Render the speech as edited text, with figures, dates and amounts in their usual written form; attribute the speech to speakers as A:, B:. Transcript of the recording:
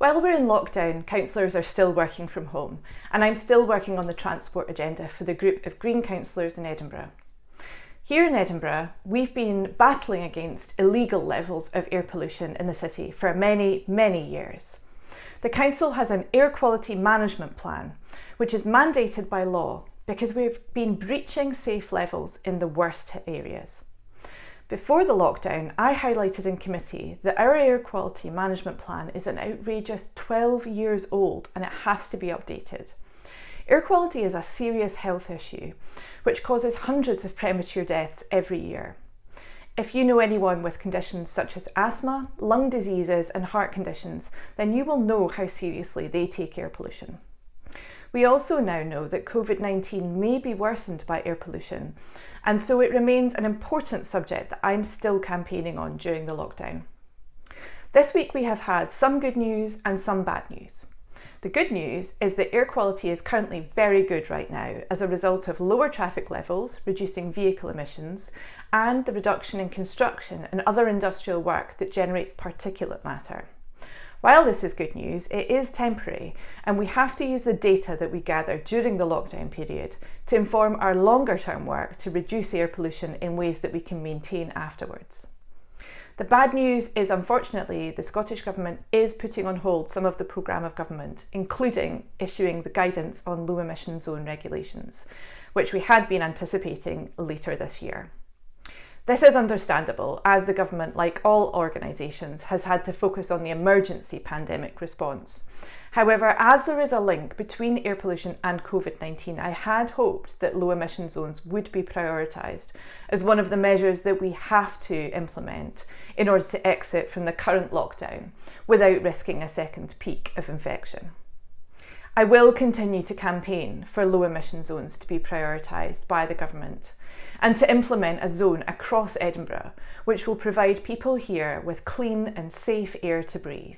A: While we're in lockdown, councillors are still working from home, and I'm still working on the transport agenda for the group of Green councillors in Edinburgh. Here in Edinburgh, we've been battling against illegal levels of air pollution in the city for many, many years. The council has an air quality management plan, which is mandated by law because we've been breaching safe levels in the worst hit areas. Before the lockdown, I highlighted in committee that our air quality management plan is an outrageous 12 years old and it has to be updated. Air quality is a serious health issue, which causes hundreds of premature deaths every year. If you know anyone with conditions such as asthma, lung diseases and heart conditions, then you will know how seriously they take air pollution. We also now know that COVID-19 may be worsened by air pollution, and so it remains an important subject that I'm still campaigning on during the lockdown. This week we have had some good news and some bad news. The good news is that air quality is currently very good right now as a result of lower traffic levels, reducing vehicle emissions, and the reduction in construction and other industrial work that generates particulate matter. While this is good news, it is temporary, and we have to use the data that we gather during the lockdown period to inform our longer-term work to reduce air pollution in ways that we can maintain afterwards. The bad news is, unfortunately, the Scottish Government is putting on hold some of the programme of government, including issuing the guidance on low emission zone regulations, which we had been anticipating later this year. This is understandable, as the government, like all organisations, has had to focus on the emergency pandemic response. However, as there is a link between air pollution and COVID-19, I had hoped that low emission zones would be prioritised as one of the measures that we have to implement in order to exit from the current lockdown without risking a second peak of infection. I will continue to campaign for low emission zones to be prioritised by the government and to implement a zone across Edinburgh which will provide people here with clean and safe air to breathe.